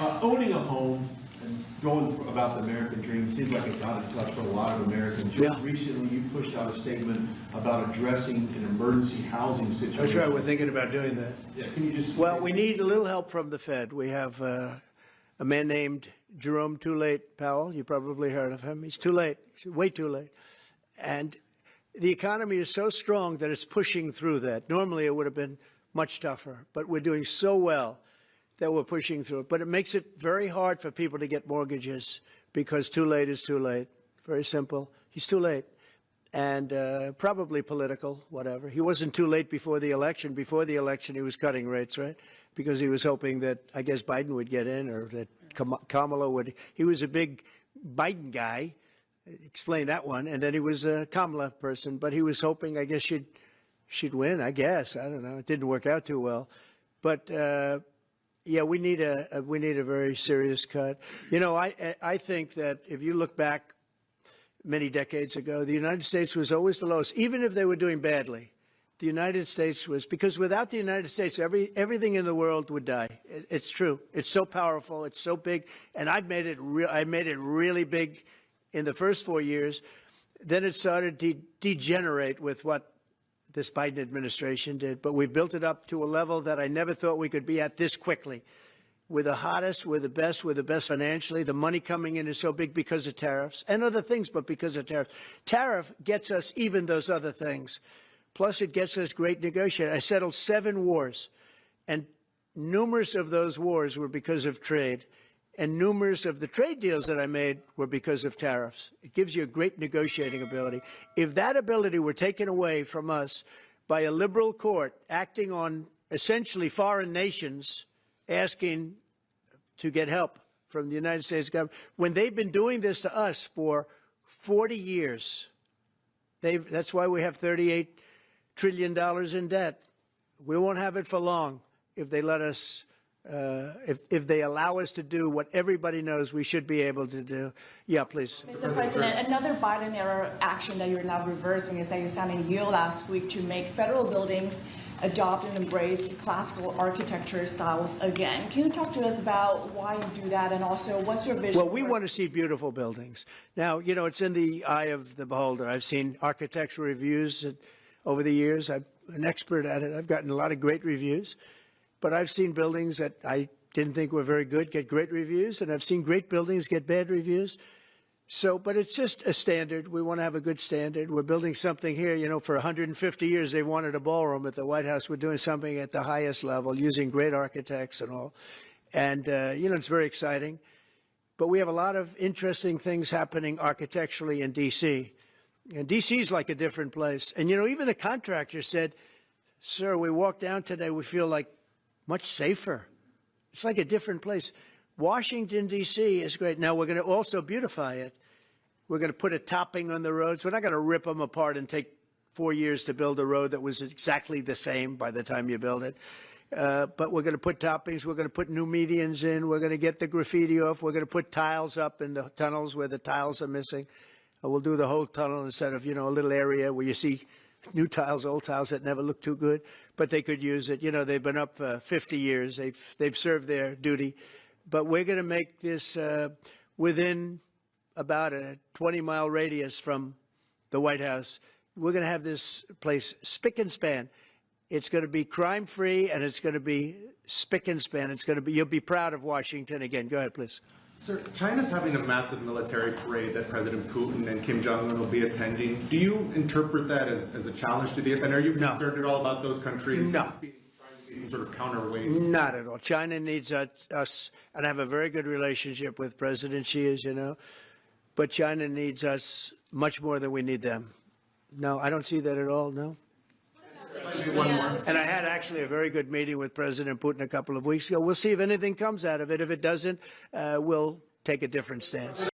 Owning a home and going about the American dream seems like it's out of touch for a lot of Americans. Just recently, you pushed out a statement about addressing an emergency housing situation. That's right. We're thinking about doing that. Yeah, can you just? Well, we need a little help from the Fed. We have a man named Jerome Too Late Powell. You probably heard of him. He's too late. He's way too late. And the economy is so strong that it's pushing through that. Normally, it would have been much tougher, but we're doing so well that we're pushing through it. But it makes it very hard for people to get mortgages because too late is too late. Very simple. He's too late. And probably political, whatever. He wasn't too late before the election. Before the election, he was cutting rates, right? Because he was hoping that, I guess, Biden would get in or that Kamala would. He was a big Biden guy. Explain that one. And then he was a Kamala person. But he was hoping, I guess, she'd win, I guess. I don't know. It didn't work out too well. But, yeah, we need a very serious cut. You know, I think that if you look back many decades ago, the United States was always the lowest, even if they were doing badly. The United States was, because without the United States, everything in the world would die. It's true. It's so powerful. It's so big. And I made it really big in the first 4 years. Then it started to degenerate with what this Biden administration did. But we built it up to a level that I never thought we could be at this quickly. We're the hottest, we're the best financially. The money coming in is so big because of tariffs and other things, but because of tariffs. Tariff gets us even those other things. Plus, it gets us great negotiating. I settled 7 wars, and numerous of those wars were because of trade. And numerous of the trade deals that I made were because of tariffs. It gives you a great negotiating ability. If that ability were taken away from us by a liberal court acting on essentially foreign nations asking to get help from the United States government, when they've been doing this to us for 40 years, that's why we have $38 trillion in debt. We won't have it for long if they let us, if they allow us to do what everybody knows we should be able to do. Yeah, please. Mr. President, another Biden-era action that you're now reversing is that you signed a deal last week to make federal buildings adopt and embrace classical architecture styles again. Can you talk to us about why you do that, and also what's your vision? Well, we want to see beautiful buildings. Now, you know, it's in the eye of the beholder. I've seen architectural reviews over the years. I'm an expert at it. I've gotten a lot of great reviews. But I've seen buildings that I didn't think were very good get great reviews, and I've seen great buildings get bad reviews. So, but it's just a standard. We want to have a good standard. We're building something here, you know, for 150 years they wanted a ballroom at the White House. We're doing something at the highest level using great architects and all. And, you know, it's very exciting. But we have a lot of interesting things happening architecturally in D.C. And D.C. is like a different place. And, you know, even the contractor said, sir, we walked down today, we feel like much safer. It's like a different place. Washington, D.C. is great. Now, we're going to also beautify it. We're going to put a topping on the roads. We're not going to rip them apart and take 4 years to build a road that was exactly the same by the time you build it. But we're going to put toppings. We're going to put new medians in. We're going to get the graffiti off. We're going to put tiles up in the tunnels where the tiles are missing. We'll do the whole tunnel instead of, you know, a little area where you see new tiles, old tiles that never look too good, but they could use it. You know, they've been up for 50 years. They've served their duty. But we're going to make this within about a 20-mile radius from the White House. We're going to have this place spick and span. It's going to be crime-free, and it's going to be spick and span. It's going to be, you'll be proud of Washington again. Go ahead, please. Sir, China's having a massive military parade that President Putin and Kim Jong-un will be attending. Do you interpret that as a challenge to this? And are you concerned at all about those countries No. trying to be some sort of counterweight? Not at all. China needs us, and I have a very good relationship with President Xi, as you know, but China needs us much more than we need them. No, I don't see that at all, no. One more. And I had actually a very good meeting with President Putin a couple of weeks ago. We'll see if anything comes out of it. If it doesn't, we'll take a different stance.